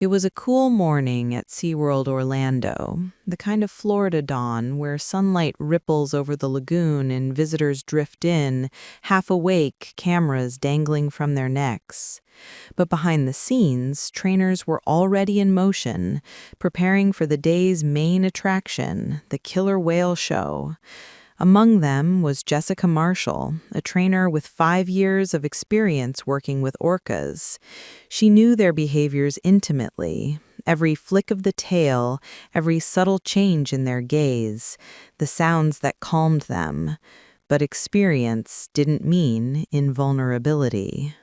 It was a cool morning at SeaWorld Orlando, the kind of Florida dawn where sunlight ripples over the lagoon and visitors drift in, half awake, cameras dangling from their necks. But behind the scenes, trainers were already in motion, preparing for the day's main attraction, the killer whale show. Among them was Jessica Marshall, a trainer with 5 years of experience working with orcas. She knew their behaviors intimately, every flick of the tail, every subtle change in their gaze, the sounds that calmed them. But experience didn't mean invulnerability.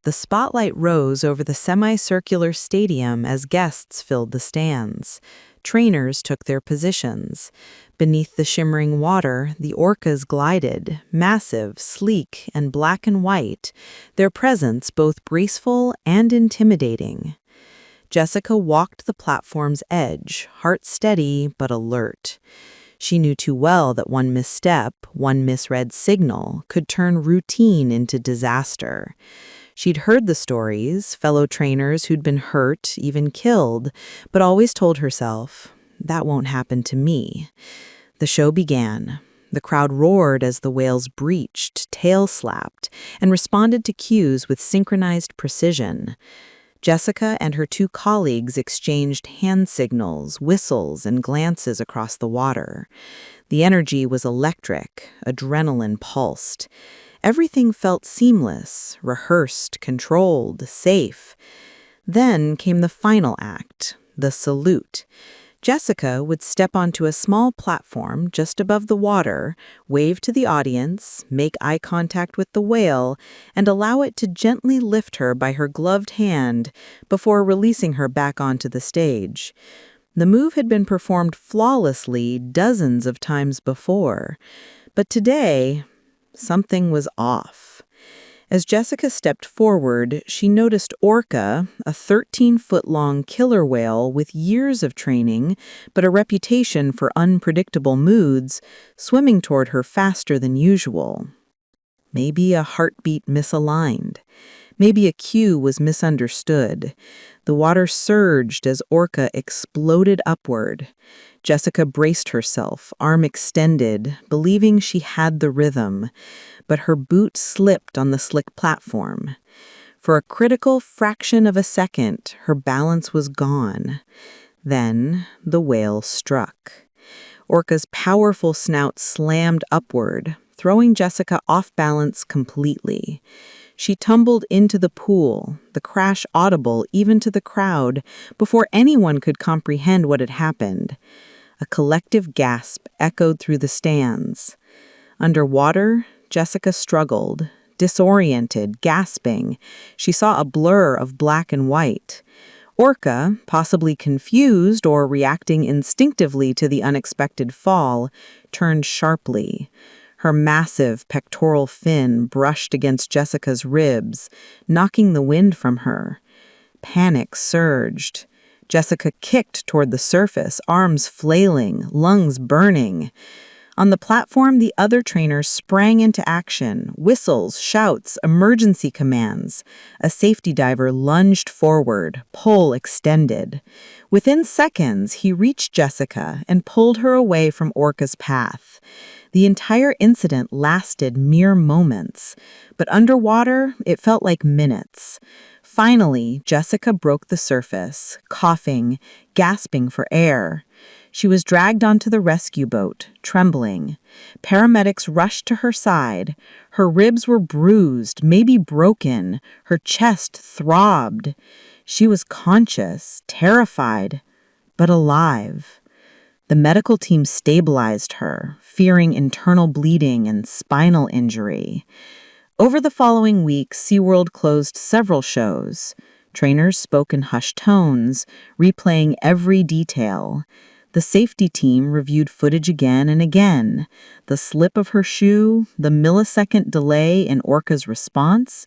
The spotlight rose over the semicircular stadium as guests filled the stands. Trainers took their positions. Beneath the shimmering water, the orcas glided, massive, sleek, and black and white, their presence both graceful and intimidating. Jessica walked the platform's edge, heart steady but alert. She knew too well that one misstep, one misread signal, could turn routine into disaster. She'd heard the stories, fellow trainers who'd been hurt, even killed, but always told herself, that won't happen to me. The show began. The crowd roared as the whales breached, tail slapped, and responded to cues with synchronized precision. Jessica and her two colleagues exchanged hand signals, whistles, and glances across the water. The energy was electric, adrenaline pulsed. Everything felt seamless, rehearsed, controlled, safe. Then came the final act, the salute. Jessica would step onto a small platform just above the water, wave to the audience, make eye contact with the whale, and allow it to gently lift her by her gloved hand before releasing her back onto the stage. The move had been performed flawlessly dozens of times before, but today, something was off. As Jessica stepped forward, she noticed Orca, a 13-foot-long killer whale with years of training, but a reputation for unpredictable moods, swimming toward her faster than usual. Maybe a heartbeat misaligned. Maybe a cue was misunderstood. The water surged as Orca exploded upward. Jessica braced herself, arm extended, believing she had the rhythm, but her boot slipped on the slick platform. For a critical fraction of a second, her balance was gone. Then the whale struck. Orca's powerful snout slammed upward, throwing Jessica off balance completely. She tumbled into the pool, the crash audible even to the crowd, before anyone could comprehend what had happened. A collective gasp echoed through the stands. Underwater, Jessica struggled, disoriented, gasping. She saw a blur of black and white. Orca, possibly confused or reacting instinctively to the unexpected fall, turned sharply. Her massive pectoral fin brushed against Jessica's ribs, knocking the wind from her. Panic surged. Jessica kicked toward the surface, arms flailing, lungs burning. On the platform, the other trainers sprang into action, whistles, shouts, emergency commands. A safety diver lunged forward, pole extended. Within seconds, he reached Jessica and pulled her away from Orca's path. The entire incident lasted mere moments, but underwater, it felt like minutes. Finally, Jessica broke the surface, coughing, gasping for air. She was dragged onto the rescue boat, trembling. Paramedics rushed to her side. Her ribs were bruised, maybe broken. Her chest throbbed. She was conscious, terrified, but alive. The medical team stabilized her, fearing internal bleeding and spinal injury. Over the following week, SeaWorld closed several shows. Trainers spoke in hushed tones, replaying every detail. The safety team reviewed footage again and again. The slip of her shoe, the millisecond delay in Orca's response.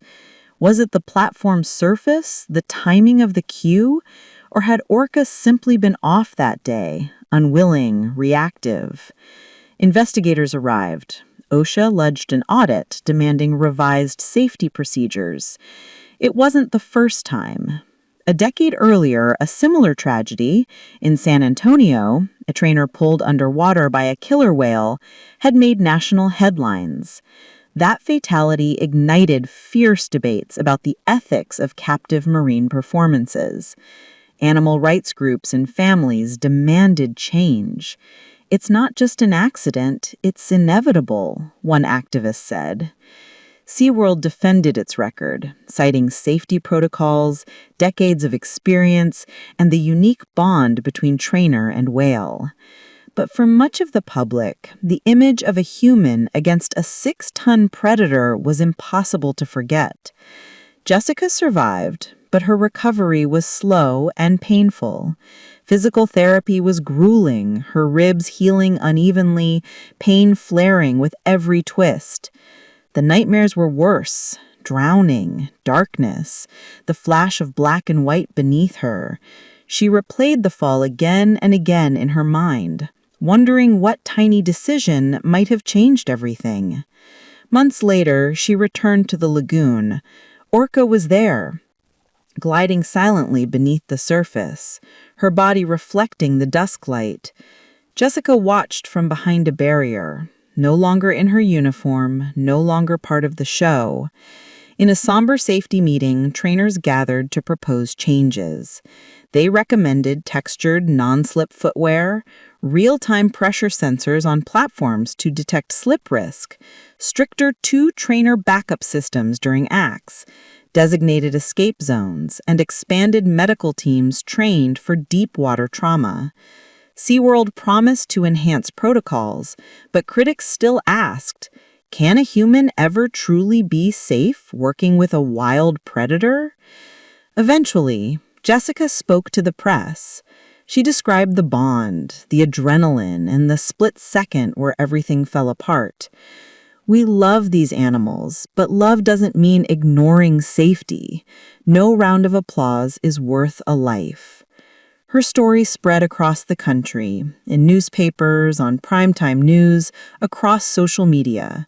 Was it the platform's surface, the timing of the cue, or had Orca simply been off that day, unwilling, reactive? Investigators arrived. OSHA lodged an audit demanding revised safety procedures. It wasn't the first time. A decade earlier, a similar tragedy in San Antonio, a trainer pulled underwater by a killer whale, had made national headlines. That fatality ignited fierce debates about the ethics of captive marine performances. Animal rights groups and families demanded change. "It's not just an accident, it's inevitable," one activist said. SeaWorld defended its record, citing safety protocols, decades of experience, and the unique bond between trainer and whale. But for much of the public, the image of a human against a 6-ton predator was impossible to forget. Jessica survived, but her recovery was slow and painful. Physical therapy was grueling, her ribs healing unevenly, pain flaring with every twist. The nightmares were worse: drowning, darkness, the flash of black and white beneath her. She replayed the fall again and again in her mind, wondering what tiny decision might have changed everything. Months later, she returned to the lagoon. Orca was there, gliding silently beneath the surface, her body reflecting the dusk light. Jessica watched from behind a barrier, no longer in her uniform, no longer part of the show. In a somber safety meeting, trainers gathered to propose changes. They recommended textured, non-slip footwear, real-time pressure sensors on platforms to detect slip risk, stricter 2-trainer backup systems during acts, designated escape zones, and expanded medical teams trained for deep water trauma. SeaWorld promised to enhance protocols, but critics still asked, can a human ever truly be safe working with a wild predator? Eventually, Jessica spoke to the press. She described the bond, the adrenaline, and the split second where everything fell apart. "We love these animals, but love doesn't mean ignoring safety. No round of applause is worth a life." Her story spread across the country, in newspapers, on primetime news, across social media.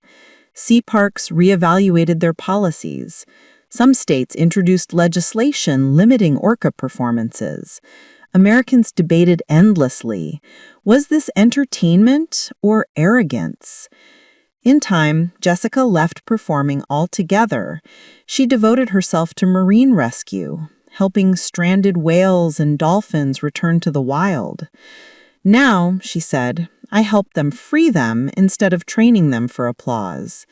Sea parks reevaluated their policies. Some states introduced legislation limiting orca performances. Americans debated endlessly. Was this entertainment or arrogance? In time, Jessica left performing altogether. She devoted herself to marine rescue, helping stranded whales and dolphins return to the wild. "Now," she said, "I help them free them instead of training them for applause."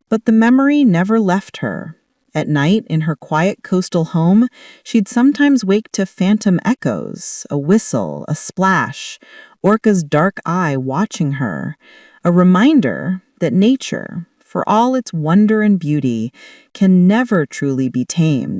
But the memory never left her. At night, in her quiet coastal home, she'd sometimes wake to phantom echoes, a whistle, a splash, Orca's dark eye watching her, a reminder that nature, for all its wonder and beauty, can never truly be tamed.